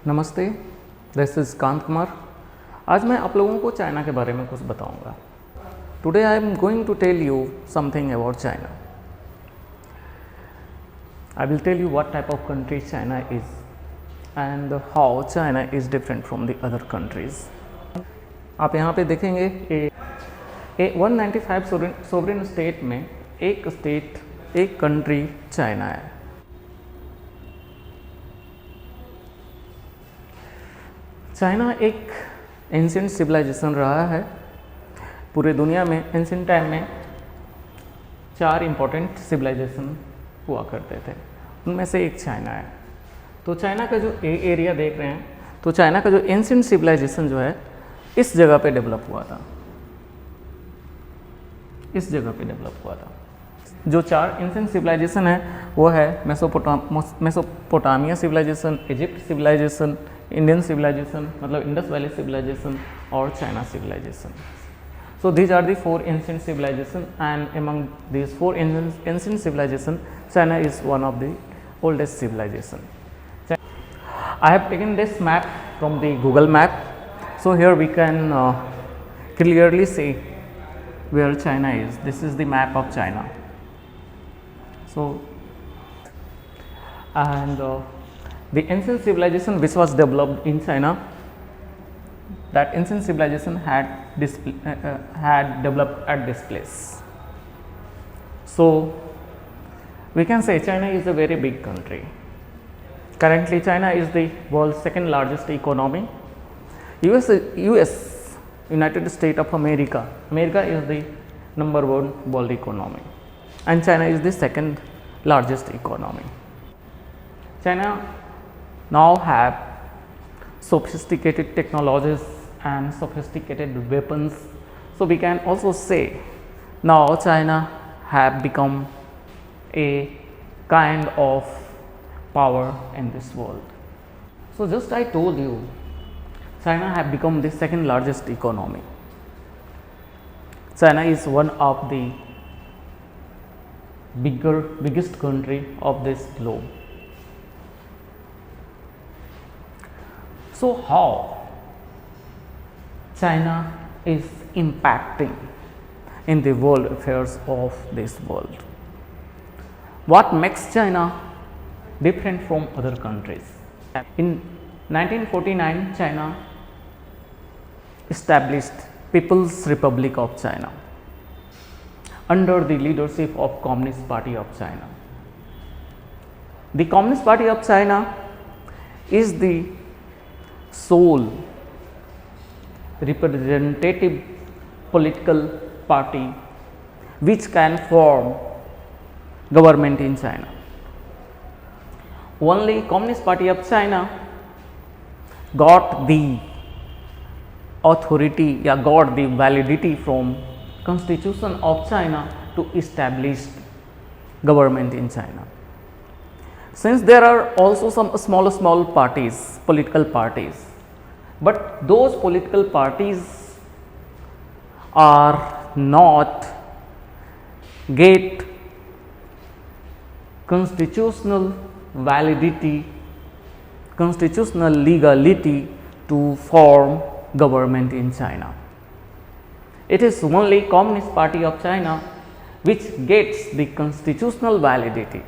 नमस्ते, this is Kant Kumar. आज मैं आप लोगों को चाइना के बारे में कुछ बताऊंगा। Today I am going to tell you something about China. I will tell you what type of country China is and how China is different from the other countries. आप यहाँ पे देखेंगे 195 सोवरेन स्टेट में एक country China है। China एक ancient civilisation रहा है। पूरे दुनिया में एंशिएंट टाइम में 4 इम्पोर्टेंट सिविलाइजेशन हुआ करते थे, उनमें से एक चाइना है। तो चाइना का जो एरिया देख रहे हैं, तो चाइना का जो एंशिएंट सिविलाइजेशन जो है इस जगह पे डेवलप हुआ था, इस जगह पे डेवलप हुआ था। जो 4 एंशिएंट सिविलाइजेशन है वो है Mesopotamia civilisation, Egypt civilisation, Indian civilisation मतलब इंडस वैली सिविलाइजेशन और China civilisation. So these are the 4 ancient civilization, and among these 4 ancient civilization, China is one of the oldest civilization. I have taken this map from the Google map. So here we can clearly see where China is. This is the map of China. So and the ancient civilization which was developed in China, that ancient civilization had developed at this place. So we can say China is a very big country. Currently China is the world's second largest economy. United States of America is the number 1 world economy, and China is the second largest economy. China now have sophisticated technologies and sophisticated weapons. So we can also say now China have become a kind of power in this world. So just I told you, China have become the second largest economy. China is one of the biggest country of this globe. So how China is impacting in the world affairs of this world? What makes China different from other countries? In 1949, China established People's Republic of China under the leadership of Communist Party of China. The Communist Party of China is the sole representative political party which can form government in China. Only Communist Party of China got the authority, got the validity from Constitution of China to establish government in China. Since there are also some small parties, political parties, but those political parties are not get constitutional validity, constitutional legality to form government in China. It is only Communist Party of China which gets the constitutional validity,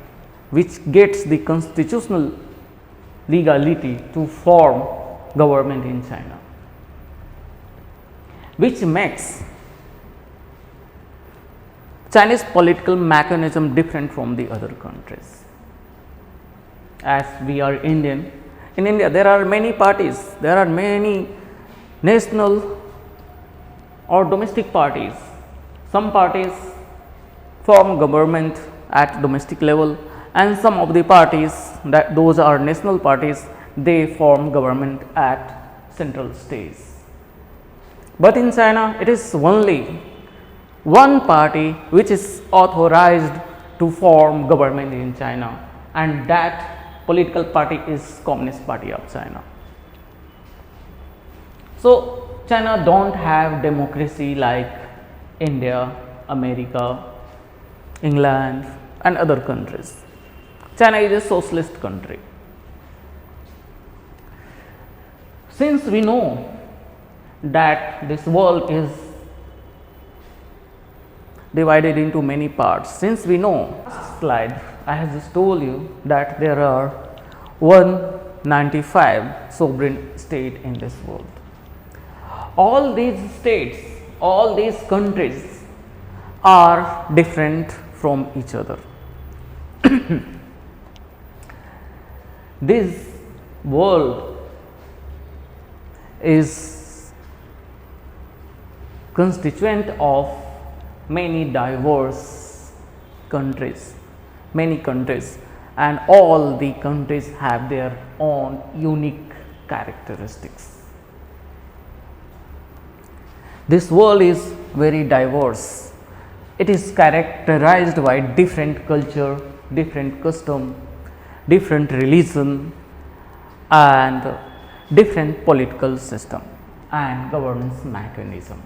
which gets the constitutional legality to form government in China, which makes Chinese political mechanism different from the other countries. As we are Indian, in India there are many parties, there are many national or domestic parties. Some parties form government at domestic level, and some of the parties, that those are national parties, they form government at central stage. But in China it is only one party which is authorized to form government in China, and that political party is Communist Party of China. So China don't have democracy like India, America, England and other countries. China is a socialist country. Since we know that this world is divided into many parts, since we know, last slide I have just told you that there are 195 sovereign states in this world. All these states, all these countries are different from each other. This world is constituent of many diverse countries, and all the countries have their own unique characteristics. This world is very diverse. It is characterized by different culture, different custom, different religion, and different political system and governance mechanism.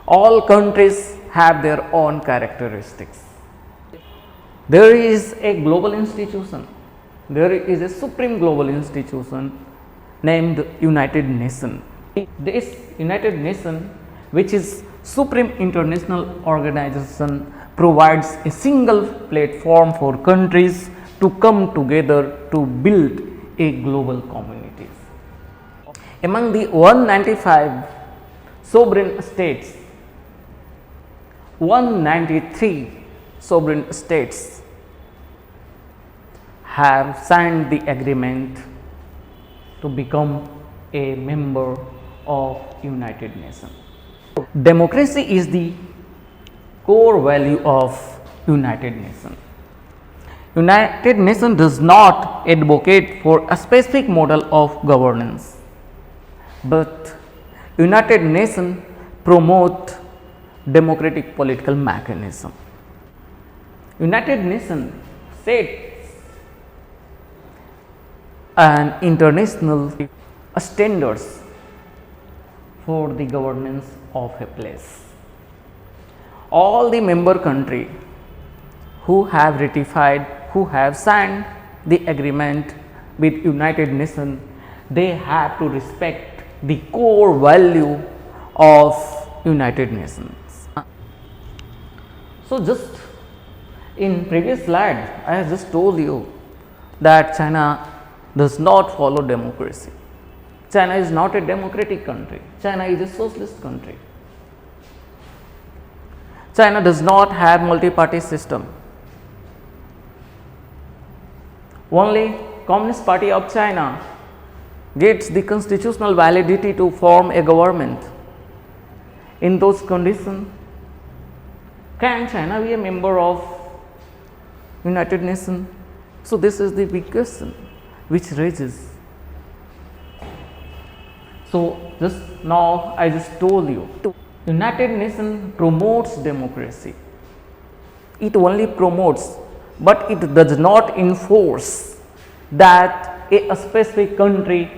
All countries have their own characteristics. There is a global institution, there is a supreme global institution named United Nations. This United Nations, which is supreme international organization, provides a single platform for countries to come together to build a global communities. Among the 195 sovereign states, 193 sovereign states have signed the agreement to become a member of United Nations. Democracy is the core value of United Nations. United Nations does not advocate for a specific model of governance, but United Nations promote democratic political mechanism. United Nations sets an international standards for the governance of a place. All the member countries who have ratified, who have signed the agreement with United Nations, they have to respect the core value of United Nations. So, just in previous slide I have just told you that China does not follow democracy. China is not a democratic country. China is a socialist country. China does not have multi-party system. Only Communist Party of China gets the constitutional validity to form a government. In those conditions, can China be a member of United Nations? So, this is the big question which raises. So, just now I just told you, United Nations promotes democracy. It only promotes, but it does not enforce that a specific country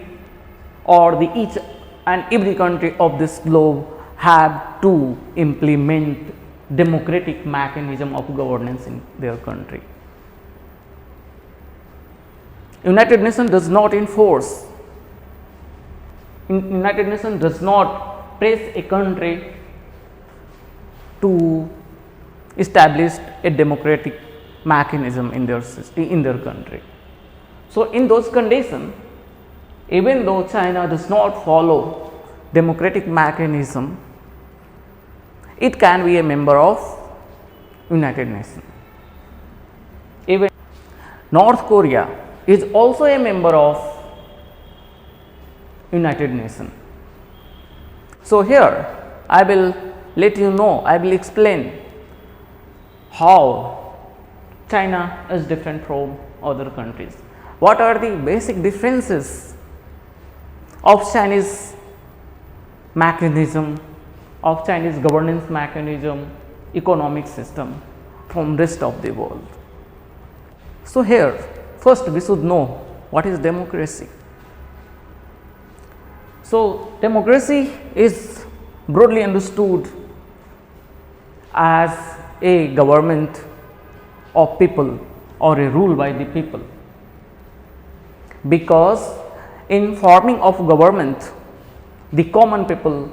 or the each and every country of this globe have to implement democratic mechanism of governance in their country. United Nations does not enforce. United Nations does not press a country to establish a democratic mechanism in their country. So, in those conditions, even though China does not follow democratic mechanism, it can be a member of United Nations. Even North Korea is also a member of United Nations. So, here I will let you know, I will explain how China is different from other countries. What are the basic differences of Chinese mechanism, of Chinese governance mechanism, economic system from rest of the world? So, here first we should know what is democracy. So, democracy is broadly understood as a government of people or a rule by the people, because in forming of government, the common people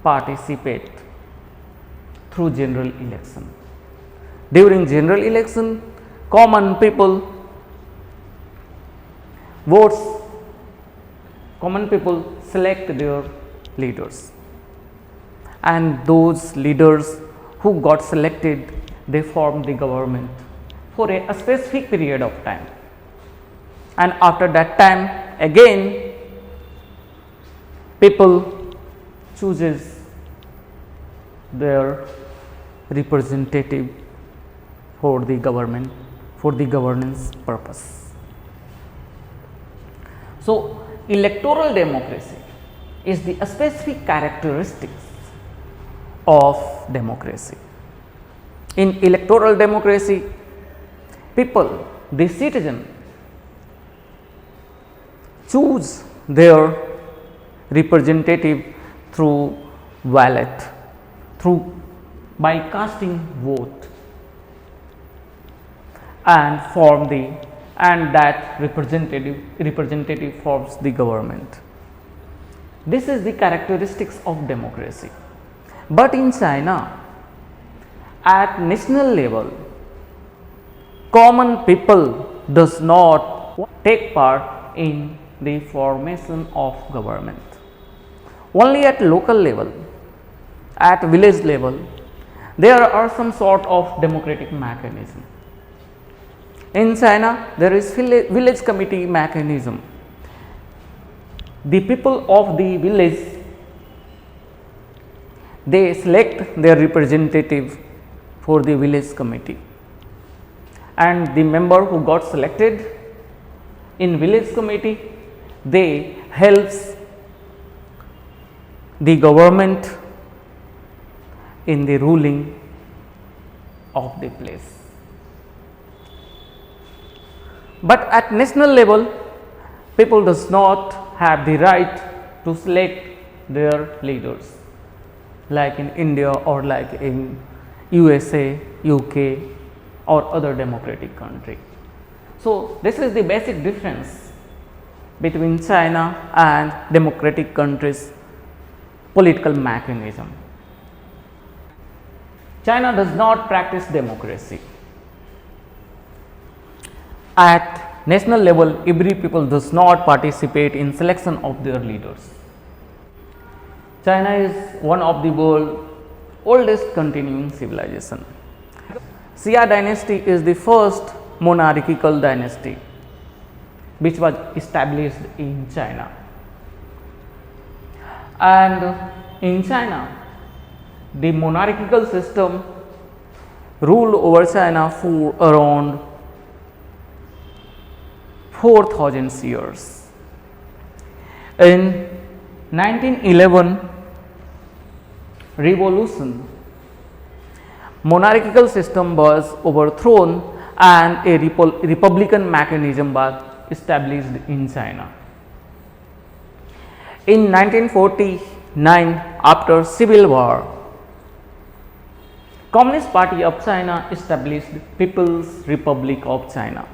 participate through general election. During general election, common people votes, common people select their leaders, and those leaders who got selected, they form the government for a specific period of time, and after that time again people chooses their representative for the government, for the governance purpose. So, electoral democracy is the specific characteristics of democracy. In electoral democracy, people, the citizen, choose their representative through ballot, by casting vote, and that representative forms the government. This is the characteristics of democracy. But in China, at national level, common people does not take part in the formation of government. Only at local level, at village level, there are some sort of democratic mechanism. In China, there is village committee mechanism. The people of the village, they select their representative for the village committee, and the member who got selected in village committee, they helps the government in the ruling of the place. But at national level, people does not have the right to select their leaders, like in India or like in USA, UK or other democratic country. So, this is the basic difference between China and democratic countries' political mechanism. China does not practice democracy. At national level, every people does not participate in selection of their leaders. China is one of the world's oldest continuing civilization. Xia dynasty is the first monarchical dynasty which was established in China. And in China, the monarchical system ruled over China for around 4,000 years. In 1911 revolution, monarchical system was overthrown and a republican mechanism was established in China. In 1949, after Civil War, Communist Party of China established People's Republic of China.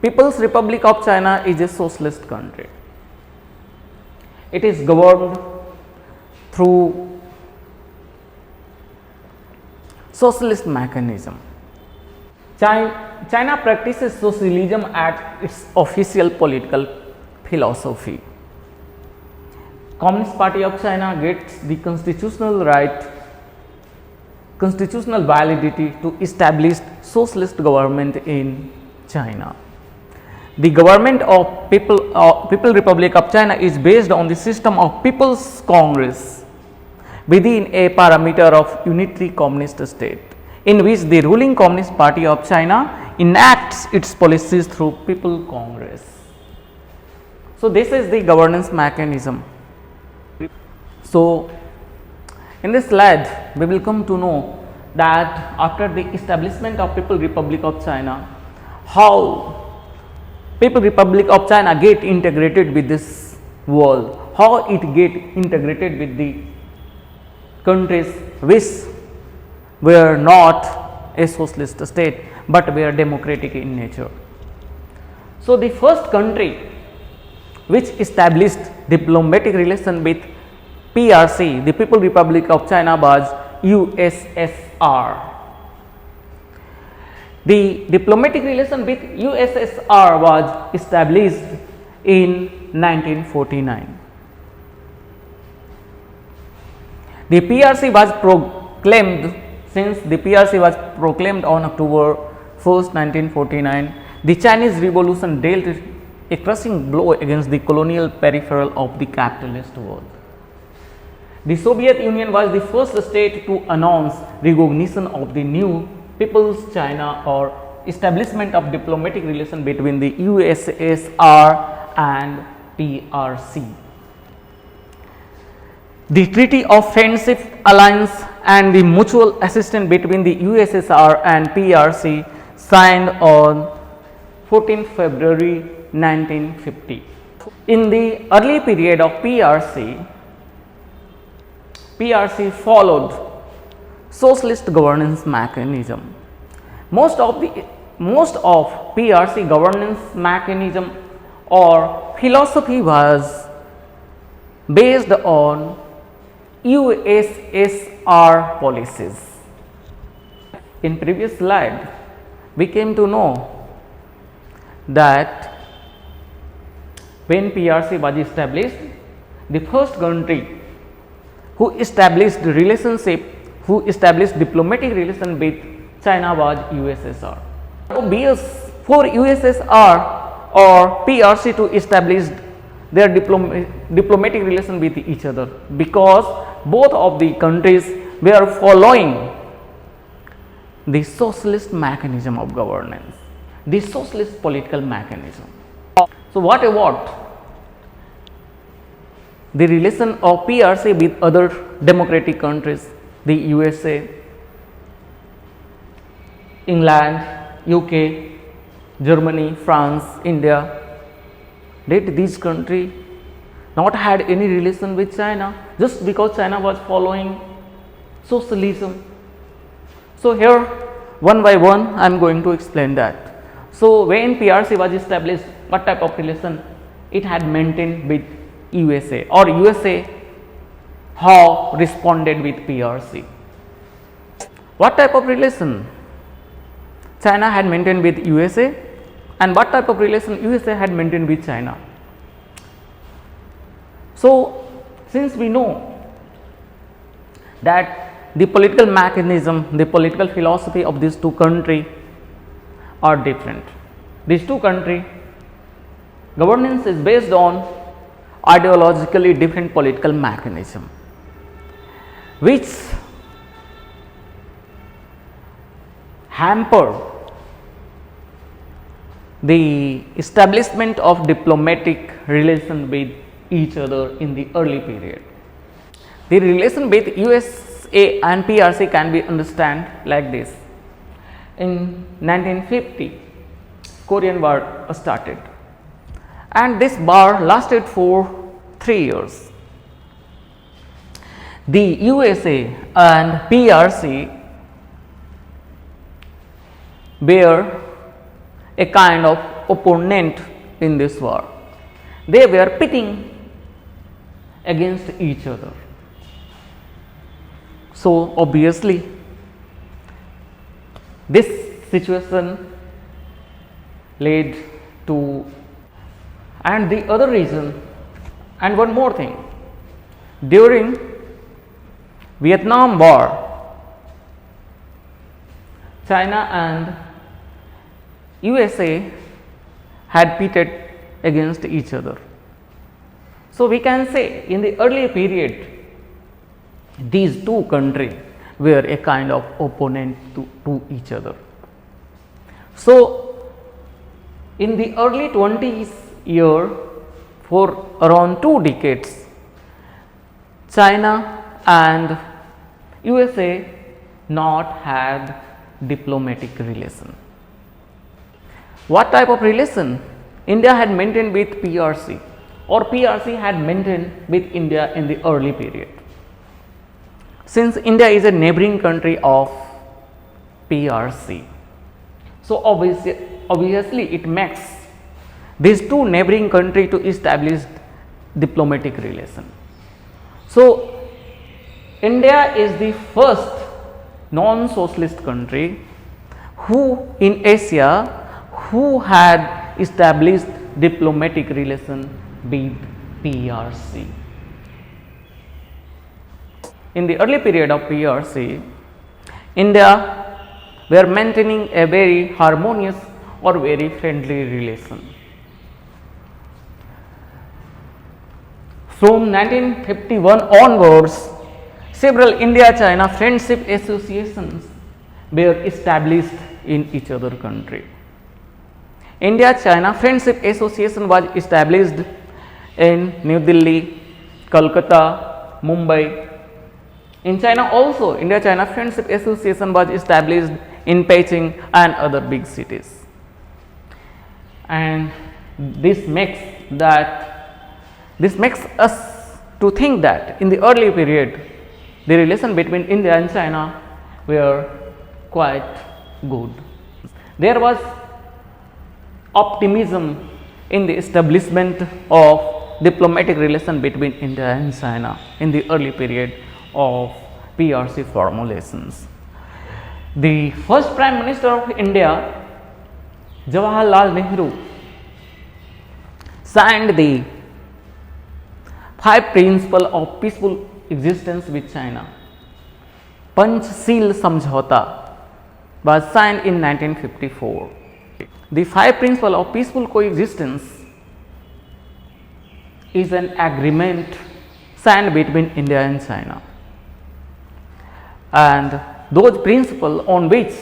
People's Republic of China is a socialist country. It is governed through socialist mechanism. China practices socialism at its official political philosophy. Communist Party of China gets the constitutional right, constitutional validity to establish socialist government in China. The government of People Republic of China is based on the system of People's Congress within a parameter of unitary communist state, in which the ruling Communist Party of China enacts its policies through People Congress. So, this is the governance mechanism. So, in this slide we will come to know that after the establishment of People Republic of China, how People Republic of China get integrated with this world, how it get integrated with the countries which were not a socialist state, but were democratic in nature. So, the first country which established diplomatic relation with PRC, the People Republic of China, was USSR. The diplomatic relation with USSR was established in 1949. The PRC was proclaimed, since the PRC was proclaimed on October 1st, 1949, the Chinese Revolution dealt a crushing blow against the colonial peripheral of the capitalist world. The Soviet Union was the first state to announce recognition of the new People's China, or establishment of diplomatic relation between the USSR and PRC. The Treaty of Friendship, Alliance and the mutual assistance between the USSR and PRC signed on 14 February 1950. In the early period of PRC followed socialist governance mechanism. Most of PRC governance mechanism or philosophy was based on USSR policies. In previous slide, we came to know that when PRC was established, the first country who established diplomatic relation with China was USSR. Obvious for USSR or PRC to establish their diplomatic relation with each other, because both of the countries were following the socialist mechanism of governance, the socialist political mechanism. So, what about the relation of PRC with other democratic countries, the USA, England, UK, Germany, France, India? Did these countries not had any relation with China just because China was following socialism? So, here one by one I am going to explain that. So, when PRC was established, what type of relation it had maintained with USA, or USA how responded with PRC? What type of relation China had maintained with USA, and what type of relation USA had maintained with China? So, since we know that the political mechanism, the political philosophy of these two countries are different. These two countries governance is based on ideologically different political mechanism, which hamper the establishment of diplomatic relation with each other in the early period. The relation with USA and PRC can be understood like this. In 1950, Korean War started, and this war lasted for 3 years. The USA and PRC were a kind of opponent in this war. They were pitting against each other. So, obviously, this situation led to, and the other reason, and one more thing, during Vietnam War, China and USA had pitted against each other. So, we can say in the early period, these two countries were a kind of opponent to each other. So, in the early 20s year, for around 2 decades, China and USA not had diplomatic relation. What type of relation India had maintained with PRC, or PRC had maintained with India in the early period? Since India is a neighboring country of PRC, so obviously it makes these two neighboring countries to establish diplomatic relation. So, India is the first non-socialist country who in Asia who had established diplomatic relation with PRC. In the early period of PRC, India were maintaining a very harmonious or very friendly relation. From 1951 onwards, several India-China friendship associations were established in each other country. India-China Friendship Association was established in New Delhi, Kolkata, Mumbai. In China also, India-China Friendship Association was established in Beijing and other big cities. And this makes us to think that in the early period, the relation between India and China were quite good. There was optimism in the establishment of diplomatic relation between India and China in the early period of PRC formulations. The first Prime Minister of India, Jawaharlal Nehru, signed the 5 principles of peaceful existence with China. Panchsheel Samjhauta was signed in 1954. The 5 principles of peaceful coexistence is an agreement signed between India and China, and those principles on which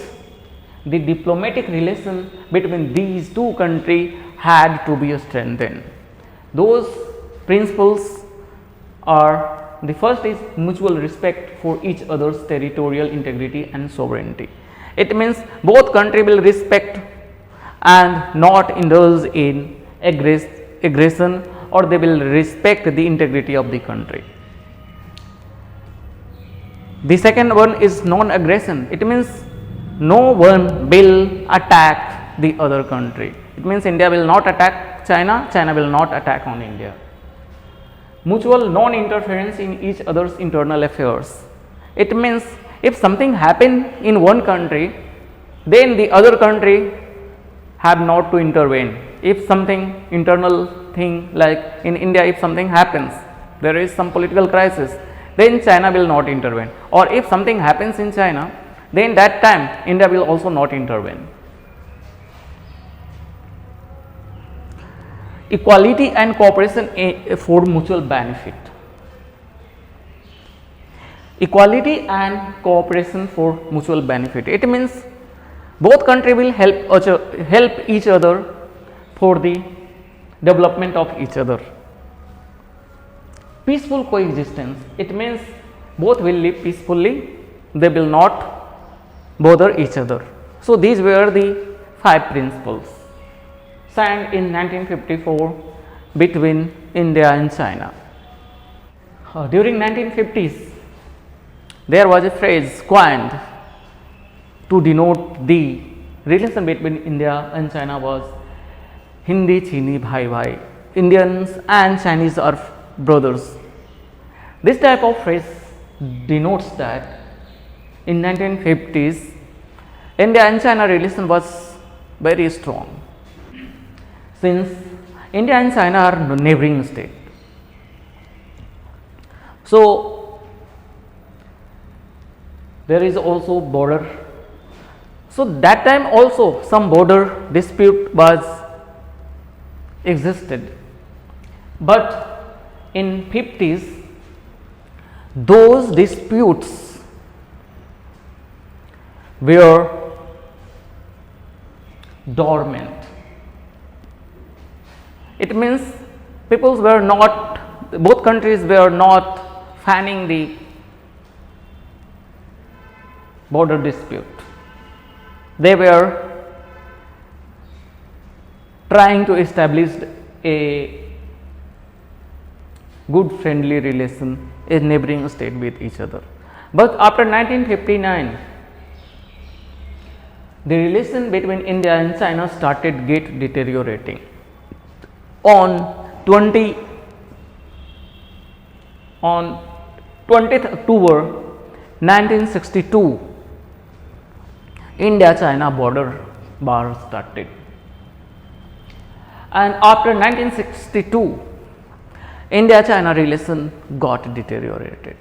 the diplomatic relation between these two countries had to be strengthened. Those principles are, the first is mutual respect for each other's territorial integrity and sovereignty. It means both countries will respect and not indulge in aggression, or they will respect the integrity of the country. The second one is non-aggression. It means no one will attack the other country. It means India will not attack China, China will not attack on India. Mutual non-interference in each other's internal affairs. It means if something happen in one country, then the other country have not to intervene. If something internal thing, like in India, if something happens, there is some political crisis, then China will not intervene, or if something happens in China, then that time India will also not intervene. Equality and cooperation for mutual benefit. Equality and cooperation for mutual benefit. It means both countries will help each other for the development of each other. Peaceful coexistence. It means both will live peacefully, they will not bother each other. So these were the 5 principles signed in 1954 between India and China. During 1950s, there was a phrase coined to denote the relation between India and China was Hindi Chini Bhai Bhai. Indians and Chinese are brothers. This type of phrase denotes that in 1950s, India and China relation was very strong, since India and China are neighboring states. So there is also border. So that time also some border dispute was existed, but in 50s those disputes were dormant. It means peoples were not, both countries were not fanning the border dispute. They were trying to establish a good friendly relation in neighboring state with each other. But after 1959, the relation between India and China started get deteriorating. on 20 on 20th October 1962, India-China border war started, and after 1962, India-China relation got deteriorated,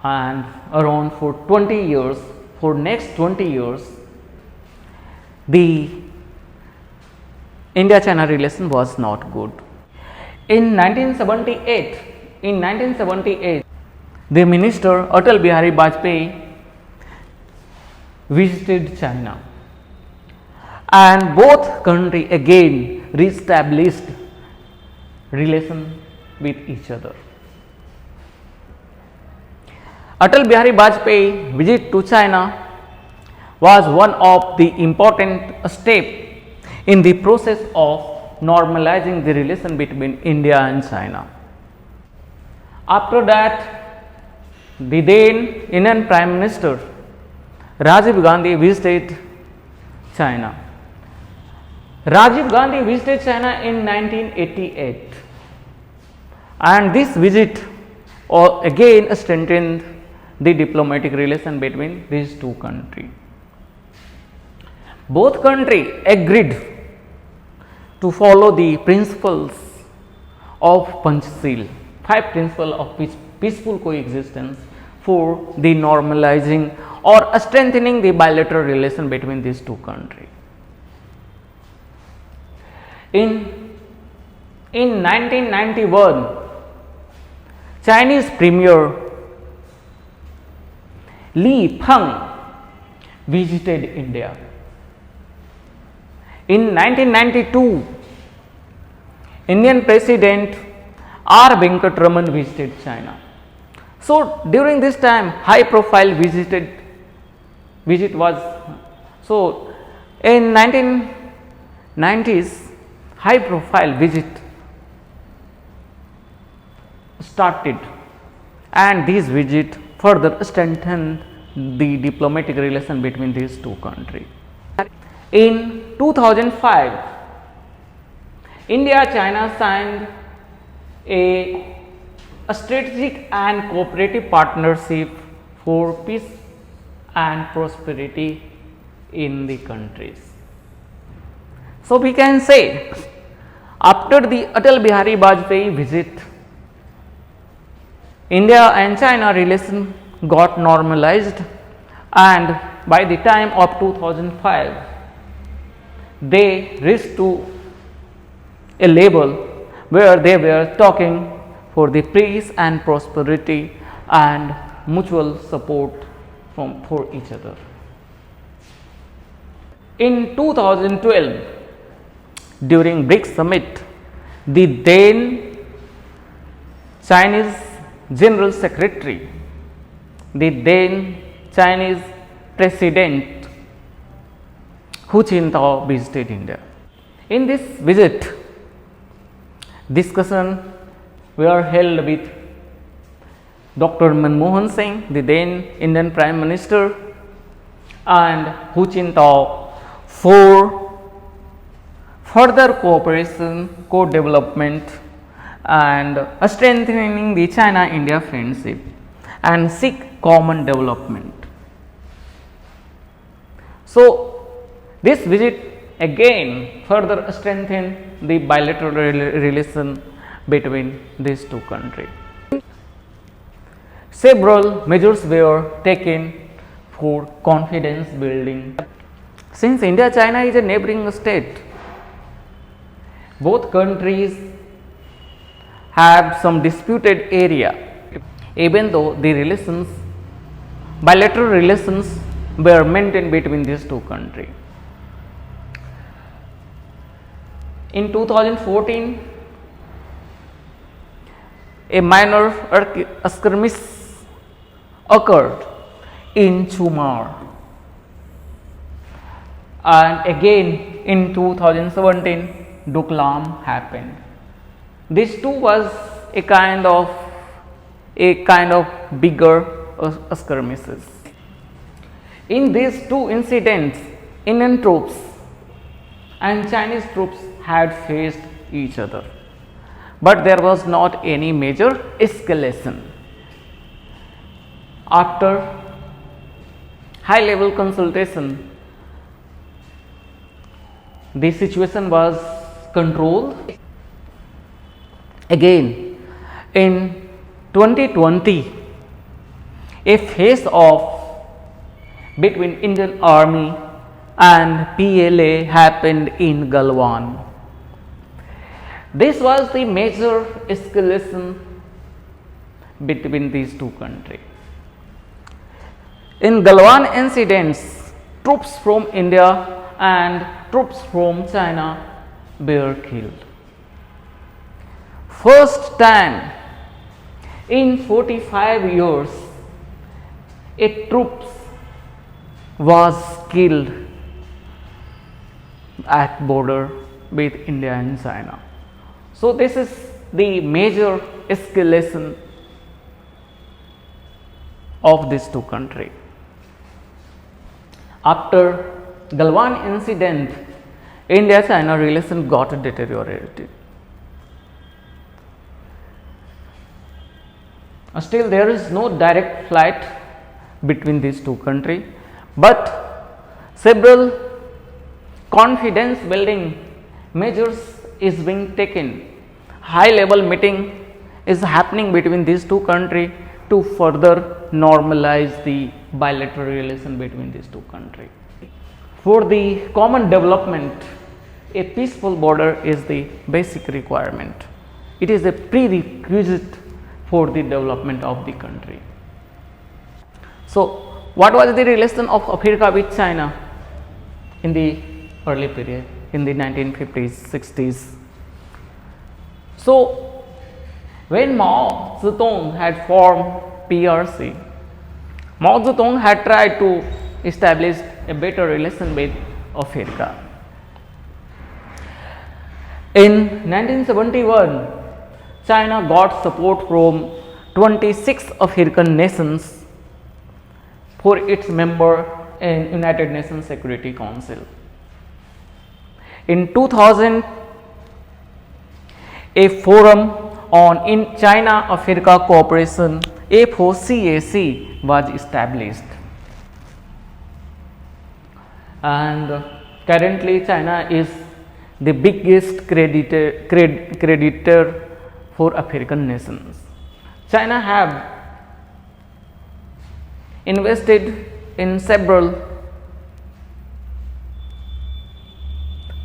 and around for 20 years, for next 20 years, the India-China relation was not good. In 1978, the minister Atal Bihari Vajpayee visited China, and both countries again re-established relation with each other. Atal Bihari Vajpayee visit to China was one of the important step in the process of normalizing the relation between India and China. After that, the then Indian Prime Minister Rajiv Gandhi visited China. Rajiv Gandhi visited China in 1988, and this visit again strengthened the diplomatic relation between these two countries. Both countries agreed to follow the principles of Panchsheel, 5 principles of peaceful coexistence for the normalizing or strengthening the bilateral relation between these two countries. In 1991, Chinese Premier Li Peng visited India. In 1992, Indian President R. Venkatraman visited China. So, during this time, high profile visit was, so in 1990s, high profile visit started, and this visit further strengthened the diplomatic relation between these two countries. In 2005, India-China signed a strategic and cooperative partnership for peace and prosperity in the countries. So, we can say after the Atal Bihari Vajpayee visit, India and China relation got normalized, and by the time of 2005, they reached to a level where they were talking for the peace and prosperity and mutual support for each other. In 2012, during BRICS summit, the then Chinese General Secretary, the then Chinese President Hu Jintao visited India. In this visit, discussion were held with Dr. Manmohan Singh, the then Indian Prime Minister, and Hu Jintao for further cooperation, co-development, and strengthening the China-India friendship and seek common development. So, this visit again further strengthened the bilateral relation between these two countries. Several measures were taken for confidence building. Since India-China is a neighboring state, both countries have some disputed area, even though the relations, bilateral relations were maintained between these two countries. In 2014, a minor skirmish occurred in Chumar, and again in 2017 Doklam happened. This too was a kind of bigger skirmishes. In these two incidents, Indian troops and Chinese troops had faced each other, but there was not any major escalation. After high level consultation, the situation was controlled. Again, in 2020, a face off between Indian Army and PLA happened in Galwan. This was the major escalation between these two countries. In Galwan incidents, troops from India and troops from China were killed. First time in 45 years, a troops was killed at border with India and China. So this is the major escalation of these two countries. After Galwan incident, India-China relation got deteriorated. Still there is no direct flight between these two countries, but several confidence building measures is being taken. High level meeting is happening between these two countries to further normalize the bilateral relation between these two countries. For the common development, a peaceful border is the basic requirement. It is a prerequisite for the development of the country. So, what was the relation of Africa with China in the early period, in the 1950s, 60s? So, when Mao Zedong had formed PRC, Mao Zedong had tried to establish a better relation with Africa. In 1971, China got support from 26 African nations for its member in United Nations Security Council. In 2000, a forum on in China-Africa cooperation, A4CAC, was established. And currently China is the biggest creditor for African nations. China have invested in several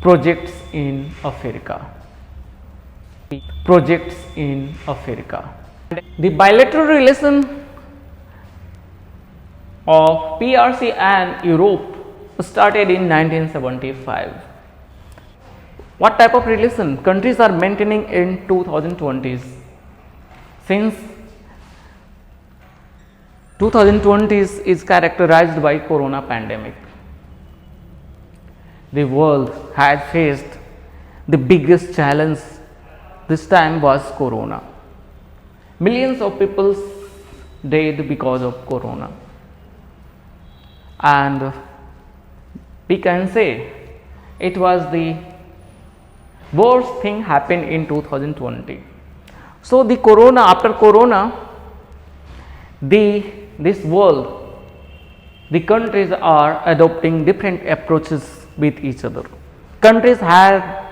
projects in Africa. The bilateral relation of PRC and Europe started in 1975. What type of relation countries are maintaining in 2020s? Since 2020s is characterized by corona pandemic, the world had faced the biggest challenge. This time was corona. Millions of people died because of corona, and we can say it was the worst thing happened in 2020. So the corona, after corona, this world, the countries are adopting different approaches with each other. Countries have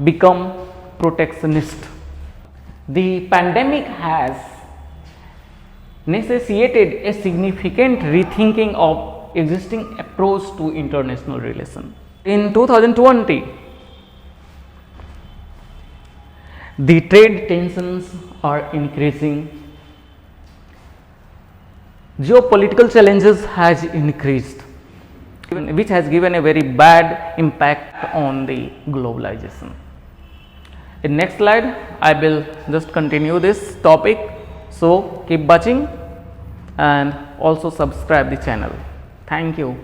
become protectionist. The pandemic has necessitated a significant rethinking of existing approach to international relations. In 2020, the trade tensions are increasing, geopolitical challenges has increased, which has given a very bad impact on the globalization. In next slide, I will just continue this topic. So keep watching and also subscribe the channel. Thank you.